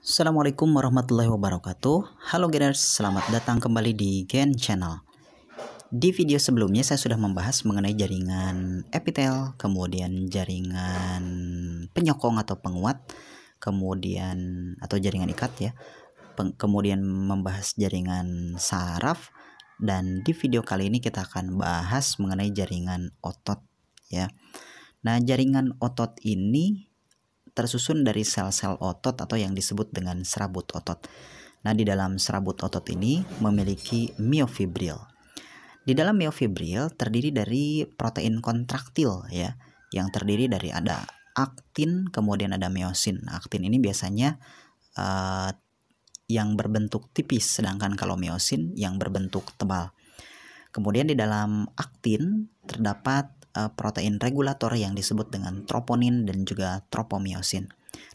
Assalamualaikum warahmatullahi wabarakatuh. Halo geners, selamat datang kembali di Gen Channel. Di video sebelumnya saya sudah membahas mengenai jaringan epitel, kemudian jaringan penyokong atau penguat, kemudian atau jaringan ikat ya. Kemudian membahas jaringan saraf, dan di video kali ini kita akan bahas mengenai jaringan otot ya. Nah, jaringan otot ini tersusun dari sel-sel otot atau yang disebut dengan serabut otot. Nah, di dalam serabut otot ini memiliki miofibril. Di dalam miofibril terdiri dari protein kontraktil ya, yang terdiri dari ada aktin, kemudian ada miosin. Aktin ini biasanya yang berbentuk tipis, sedangkan kalau miosin yang berbentuk tebal. Kemudian di dalam aktin terdapat protein regulator yang disebut dengan troponin dan juga tropomiosin.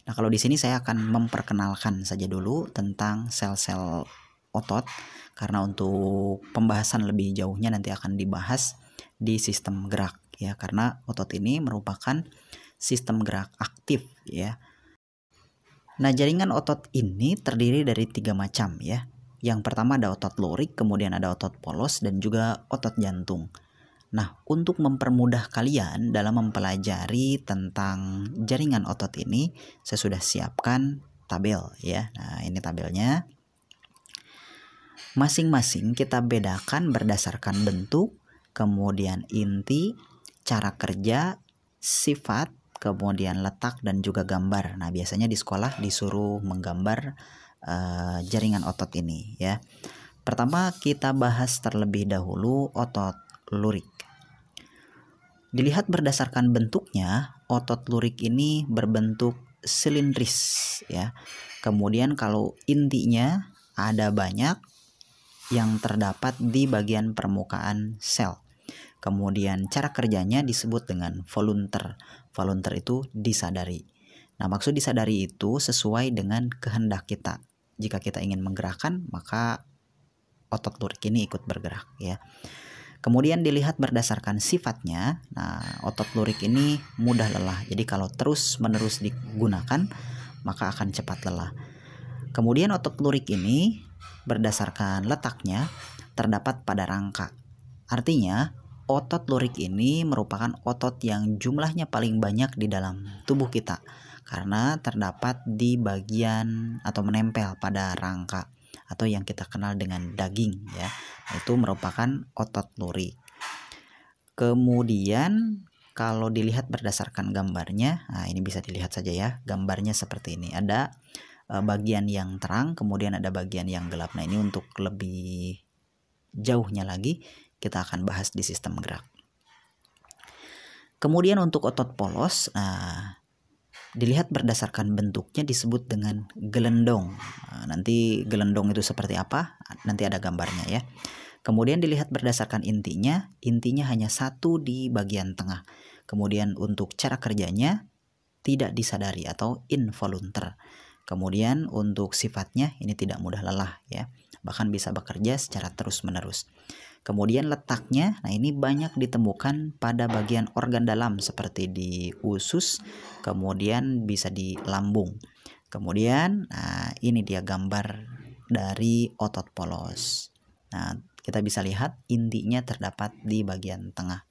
Nah, kalau di sini saya akan memperkenalkan saja dulu tentang sel-sel otot, karena untuk pembahasan lebih jauhnya nanti akan dibahas di sistem gerak ya, karena otot ini merupakan sistem gerak aktif ya. Nah, jaringan otot ini terdiri dari 3 macam ya. Yang pertama ada otot lurik, kemudian ada otot polos, dan juga otot jantung. Nah, untuk mempermudah kalian dalam mempelajari tentang jaringan otot ini, saya sudah siapkan tabel ya. Nah, ini tabelnya. Masing-masing kita bedakan berdasarkan bentuk, kemudian inti, cara kerja, sifat, kemudian letak, dan juga gambar. Nah, biasanya di sekolah disuruh menggambar jaringan otot ini ya. Pertama kita bahas terlebih dahulu otot lurik. Dilihat berdasarkan bentuknya, otot lurik ini berbentuk silindris ya. Kemudian kalau intinya ada banyak yang terdapat di bagian permukaan sel. Kemudian cara kerjanya disebut dengan volunter. Volunter itu disadari. Nah, maksud disadari itu sesuai dengan kehendak kita. Jika kita ingin menggerakkan, maka otot lurik ini ikut bergerak ya. Kemudian dilihat berdasarkan sifatnya. Nah, otot lurik ini mudah lelah. Jadi kalau terus-menerus digunakan, maka akan cepat lelah. Kemudian otot lurik ini berdasarkan letaknya terdapat pada rangka. Artinya, otot lurik ini merupakan otot yang jumlahnya paling banyak di dalam tubuh kita, karena terdapat di bagian atau menempel pada rangka atau yang kita kenal dengan daging ya. Itu merupakan otot lurik. Kemudian kalau dilihat berdasarkan gambarnya, nah ini bisa dilihat saja ya, gambarnya seperti ini. Ada bagian yang terang, kemudian ada bagian yang gelap. Nah, ini untuk lebih jauhnya lagi kita akan bahas di sistem gerak. Kemudian untuk otot polos, dilihat berdasarkan bentuknya disebut dengan gelendong. Nah, nanti gelendong itu seperti apa? Nanti ada gambarnya ya. Kemudian dilihat berdasarkan intinya hanya satu di bagian tengah. Kemudian untuk cara kerjanya tidak disadari atau involunter. Kemudian untuk sifatnya ini tidak mudah lelah ya, bahkan bisa bekerja secara terus-menerus. Kemudian letaknya, nah ini banyak ditemukan pada bagian organ dalam seperti di usus, kemudian bisa di lambung. Kemudian, nah ini dia gambar dari otot polos. Nah, kita bisa lihat intinya terdapat di bagian tengah.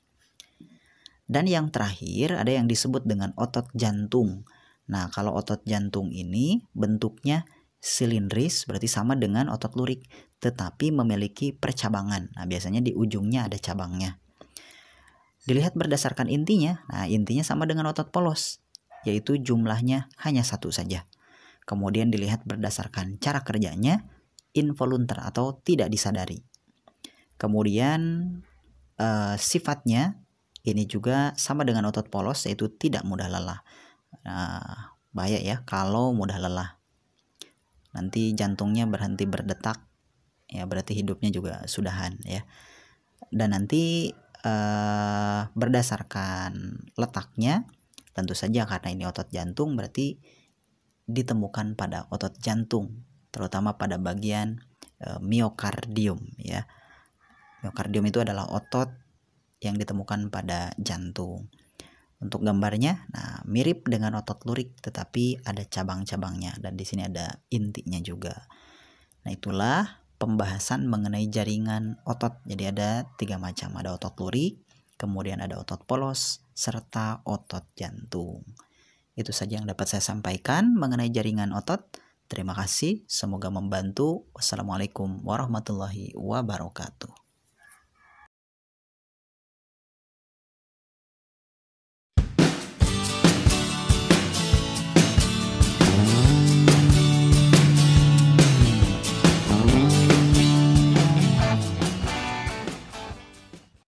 Dan yang terakhir ada yang disebut dengan otot jantung. Nah, kalau otot jantung ini bentuknya silindris, berarti sama dengan otot lurik, tetapi memiliki percabangan. Nah, biasanya di ujungnya ada cabangnya. Dilihat berdasarkan intinya, nah intinya sama dengan otot polos, yaitu jumlahnya hanya satu saja. Kemudian dilihat berdasarkan cara kerjanya, involunter atau tidak disadari. Kemudian sifatnya ini juga sama dengan otot polos, yaitu tidak mudah lelah. Nah, bahaya ya kalau mudah lelah. Nanti jantungnya berhenti berdetak ya, berarti hidupnya juga sudahan ya. Dan nanti berdasarkan letaknya, tentu saja karena ini otot jantung berarti ditemukan pada otot jantung, terutama pada bagian miokardium ya. Miokardium itu adalah otot yang ditemukan pada jantung. Untuk gambarnya, nah mirip dengan otot lurik tetapi ada cabang-cabangnya dan di sini ada intinya juga. Nah, itulah pembahasan mengenai jaringan otot. Jadi ada 3 macam, ada otot lurik, kemudian ada otot polos, serta otot jantung. Itu saja yang dapat saya sampaikan mengenai jaringan otot. Terima kasih, semoga membantu. Wassalamualaikum warahmatullahi wabarakatuh.